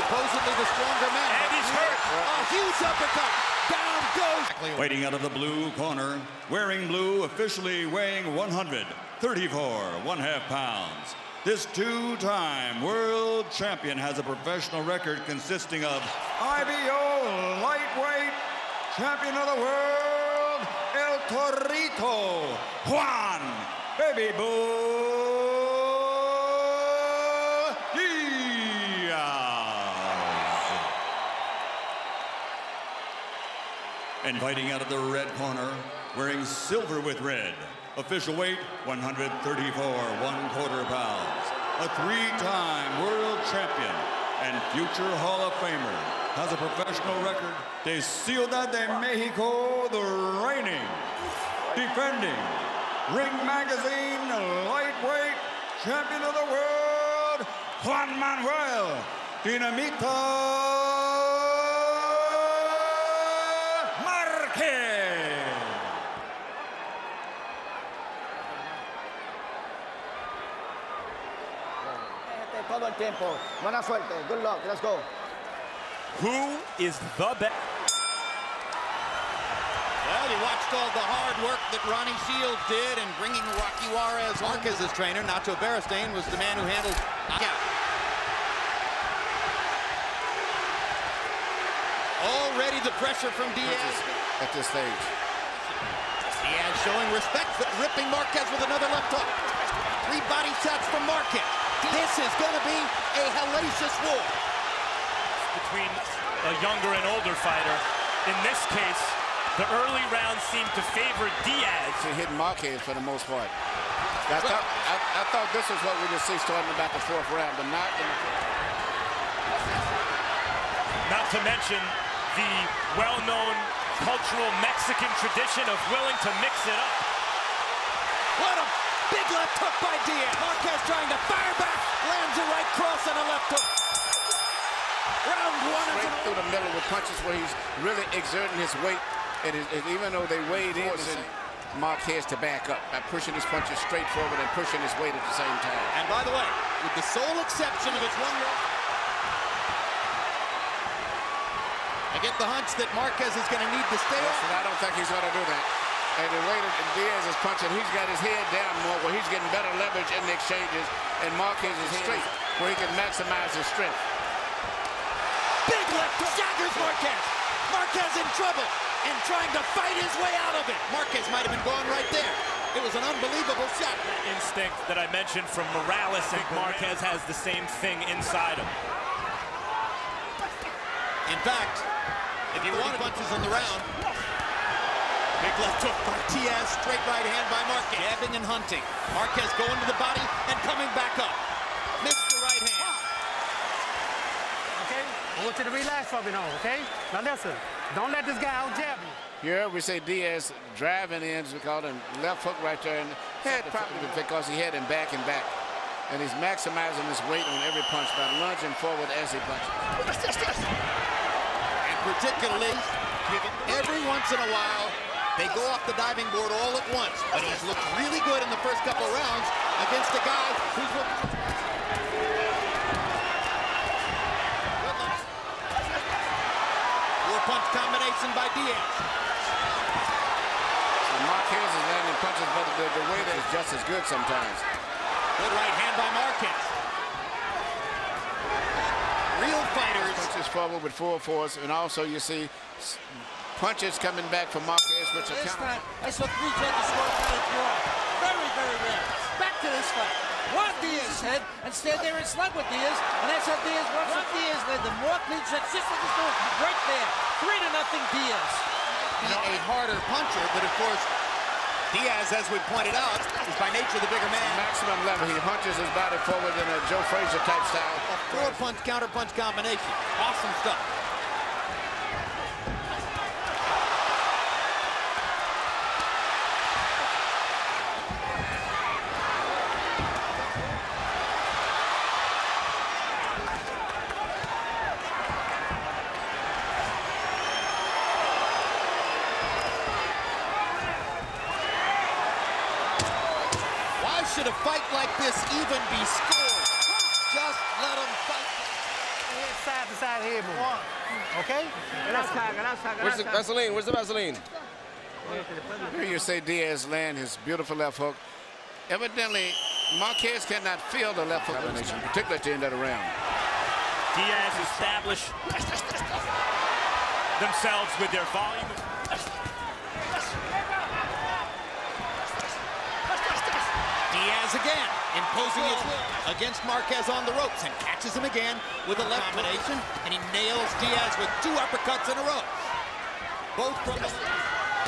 supposedly the stronger man. And he's hurt. A huge uppercut. Down goes. Waiting out of the blue corner, wearing blue, officially weighing 134.5 pounds. This two-time world champion has a professional record consisting of IBO lightweight champion of the world, El Torito, Juan, Baby Bull, Diaz. And fighting out of the red corner, wearing silver with red, official weight 134.25 pounds. A three-time world champion and future Hall of Famer, has a professional record de Ciudad de Mexico, the reigning, defending, Ring Magazine lightweight champion of the world, Juan Manuel Dinamita Marquez. Todo el tiempo. Buena suerte. Good luck. Let's go. Who is the best? Well, you watched all the hard work that Ronnie Shields did in bringing Rocky Juarez. Marquez's trainer, Nacho Beristain, was the man who handled knockout. Already the pressure from Diaz. At this stage. Diaz showing respect, but ripping Marquez with another left hook. 3 body shots from Marquez. This is going to be a hellacious war. Between a younger and older fighter. In this case, the early rounds seem to favor Diaz. He hit Marquez for the most part. I thought this was what we would see starting about the 4th round, but not in the Not to mention the well-known cultural Mexican tradition of willing to mix it up. What a big left hook by Diaz. Marquez trying to fire back. Lands a right cross and a left hook. Round 1 straight through the middle with punches where he's really exerting his weight. And even though they weighed in, Marquez to back up by pushing his punches straight forward and pushing his weight at the same time. And by the way, with the sole exception of his one round, I get the hunch that Marquez is going to need to stay off. And I don't think he's going to do that. And the way that Diaz is punching, he's got his head down more, where he's getting better leverage in the exchanges, and Marquez is straight, where he can maximize his strength. Big left hook. Staggers Marquez. Marquez in trouble and trying to fight his way out of it. Marquez might have been gone right there. It was an unbelievable shot. That instinct that I mentioned from Morales, and Marquez has the same thing inside him. In fact, if you want punches in the round, big left hook by Diaz, straight right hand by Marquez. Jabbing and hunting. Marquez going to the body and coming back up. Missed the right hand. Okay? I want you to relax for me now, okay? Now listen, don't let this guy out jab you. Here we say Diaz driving in, we call him left hook right there, and head probably because he had him back and back. And he's maximizing his weight on every punch by lunging forward as he punches. And particularly, every once in a while, they go off the diving board all at once. But he's looked really good in the first couple rounds against a guy who's looking... Punch combination by Diaz. So Marquez is landing punches, but the way that is just as good sometimes. Good right hand by Marquez. Real fighters. Punches forward with full force, and also you see punches coming back from Marquez, which are counter. I saw 3 judges score out of draw. Very, very rare. Back to this fight. Juan Diaz's head and stand there and slug with Diaz, and that's how Diaz wants it. Diaz led the more clean shots, just like he's doing right there. 3-0 Diaz. A harder puncher, but of course, Diaz, as we pointed out, is by nature the bigger man. Maximum level. He punches his body forward in a Joe Frazier type style. A 4-punch counter-punch combination. Awesome stuff. Should a fight like this even be scored? Just let them fight. side head movement. Okay? Where's the Vaseline? Where's the Vaseline? Here you say Diaz land his beautiful left hook. Evidently, Marquez cannot feel the left hook combination, particularly at the end of the round. Diaz established themselves with their volume. Diaz again, imposing his will against Marquez on the ropes and catches him again with a left combination, and he nails Diaz with 2 uppercuts in a row. Both from the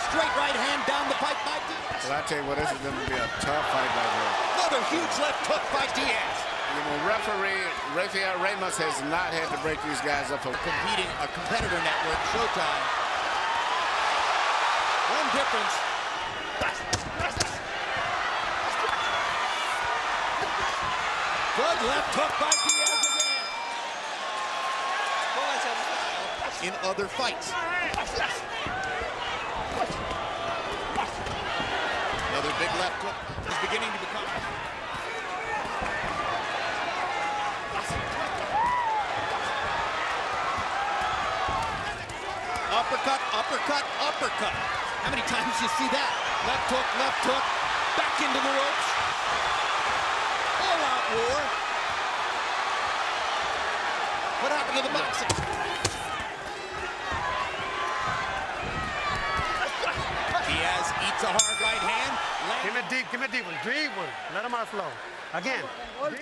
straight right hand down the pipe by Diaz. Well, I tell you what, this is going to be a tough fight right here. Another huge left hook by Diaz. You know, referee Rafael Ramos has not had to break these guys up for Competing a competitor network, Showtime. One difference. Good left hook by Diaz again. In other fights. Another big left hook is beginning to become. Uppercut, uppercut, uppercut. How many times do you see that? Left hook, back into the ropes. All-out war. What happened to the boxing? Diaz eats a hard right hand. Give me deep one. Deep one. Let him out slow. Again.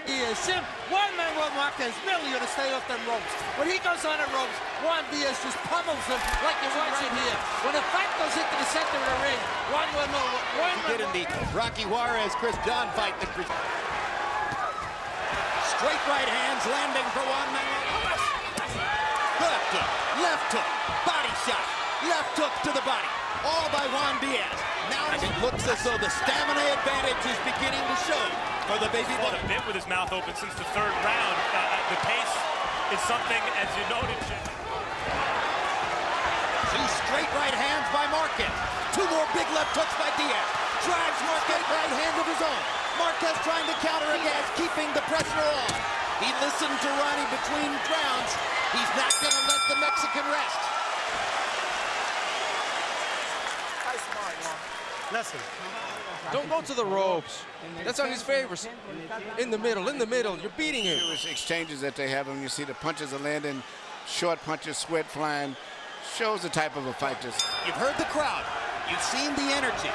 Diaz, Juan Manuel Marquez merely going to stay off them ropes. When he goes on the ropes, Juan Diaz just pummels him like you're watching here. When the fight goes into the center of the ring, Juan Did in the Rocky Juarez Chris John fight. Straight right hands landing for Juan Manuel. Left hook, body shot, left hook to the body. All by Juan Diaz. Now it looks as though the stamina advantage is beginning to show for the baby boy. A bit with his mouth open since the 3rd round. The pace is something, as you noted. 2 straight right hands by Marquez. 2 more big left hooks by Diaz. Drives Marquez right hand of his own. Marquez trying to counter again, keeping the pressure on. He listened to Ronnie between rounds. He's not going to let the Mexican rest. Listen. Don't go to the ropes. That's on his favors. In the middle. You're beating him. Those exchanges that they have, and you see the punches are landing, short punches, sweat flying, shows the type of a fight this. You've heard the crowd. You've seen the energy.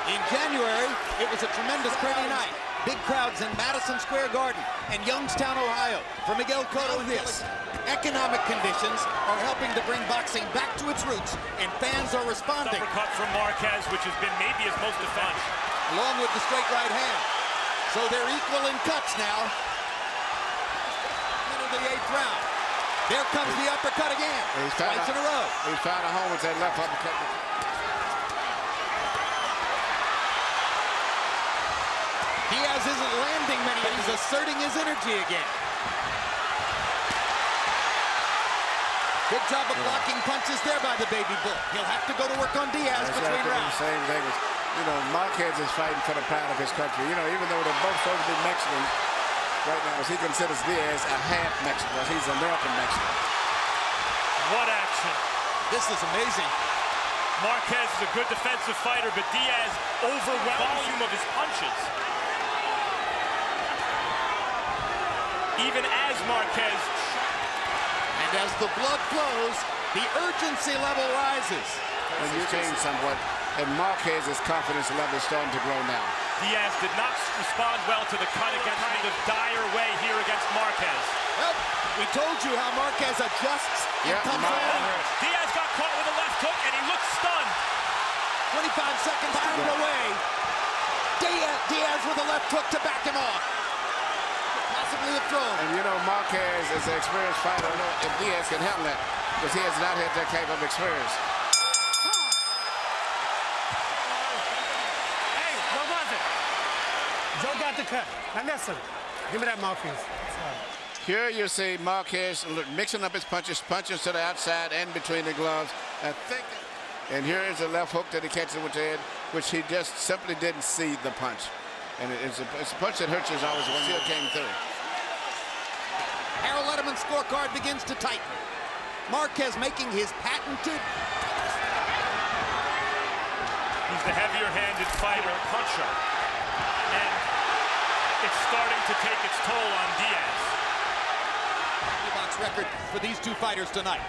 In January, it was a tremendous Friday night. Big crowds in Madison Square Garden and Youngstown, Ohio. For Miguel Cotto, this. Economic conditions are helping to bring boxing back to its roots, and fans are responding. Uppercut from Marquez, which has been maybe his most effective. Along with the straight right hand. So they're equal in cuts now. Into the 8th round. There comes the uppercut again. Twice in a row. He's found a home with that left uppercut. Diaz isn't landing many, but he's asserting his energy again. Good job of blocking punches there by the baby bull. He'll have to go to work on Diaz between rounds. The same thing as, you know, Marquez is fighting for the pride of his country. You know, even though they're both supposed to be Mexican, right now, he considers Diaz a half Mexican. He's American Mexican. What action. This is amazing. Marquez is a good defensive fighter, but Diaz overwhelms volume of his punches. Even as Marquez. And as the blood flows, the urgency level rises. And you change somewhat, and Marquez's confidence level is starting to grow now. Diaz did not respond well to the cut against kind of dire way here against Marquez. Well, we told you how Marquez adjusts and comes on. Diaz got caught with a left hook, and he looked stunned. 25 seconds turned away. Diaz with a left hook to back him off. Possibly a throw. And you know, Marquez is an experienced fighter. I don't know if Diaz can handle that, because he has not had that type of experience. Hey, what was it? Joe got the cut. Now listen. Give me that mouthpiece. Here you see Marquez mixing up his punches to the outside and between the gloves. And here is a left hook that he catches with the head, which he just simply didn't see the punch. And it's a punch that hurts you always when it came through. Harold Letterman's scorecard begins to tighten. Marquez making his patented... He's the heavier-handed fighter, puncher. And it's starting to take its toll on Diaz. Box record for these two fighters tonight.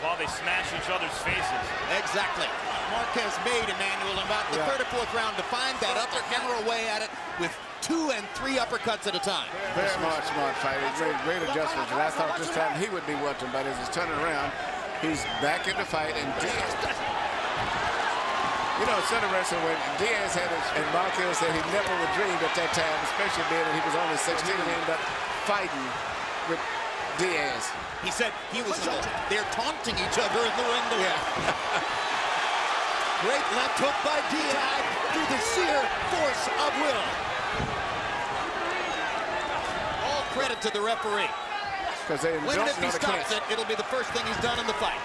While they smash each other's faces. Exactly. Marquez made Emmanuel in about the third or fourth round to find that upper, hammer away at it with 2 and 3 uppercuts at a time. Very smart fighter. He made great adjustments. And I thought this time he would be wanting, but as he's turning around, he's back in the fight. And Diaz, you know, it's interesting when Diaz had it, and Marquez said he never would dream at that time, especially being that he was only 16 and ended up fighting with Diaz. He said he was they're taunting each other in the ring. Great left hook by Diaz through the sheer force of will. All credit to the referee. Because they When if he stops it, it'll be the first thing he's done in the fight.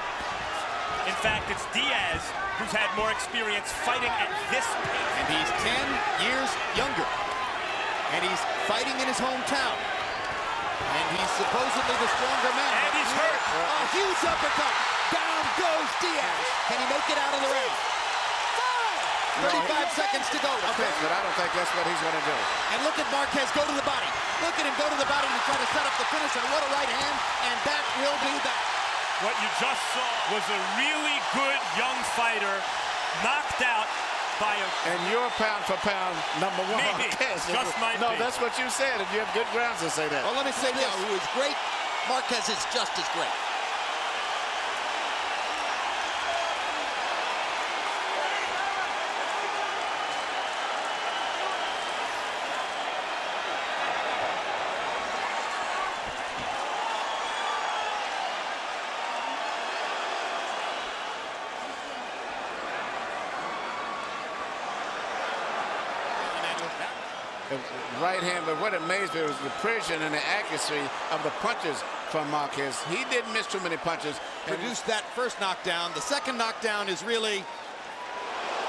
In fact, it's Diaz who's had more experience fighting at this pace. And he's 10 years younger. And he's fighting in his hometown. And he's supposedly the stronger man. And he's hurt. A huge uppercut. Down goes Diaz. Can he make it out of the ring? 35 seconds to go. Okay, but I don't think that's what he's going to do. And look at Marquez go to the body. Look at him go to the body and try to set up the finish. And what a right hand. And that will be that. What you just saw was a really good young fighter knocked out by a... And you're pound for pound number one. Maybe. Just might no, be. that's what you said, and you have good grounds to say that. Well, let me say this. Who is great, Marquez is just as great. Right hand, but what amazed me was the precision and the accuracy of the punches from Marquez. He didn't miss too many punches. Produced that first knockdown. The second knockdown is really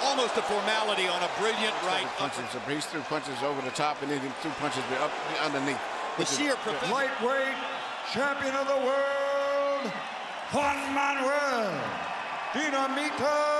almost a formality on a brilliant right. Punches. He threw punches over the top and then he threw punches up underneath. The sheer lightweight champion of the world, Juan Manuel Dinamita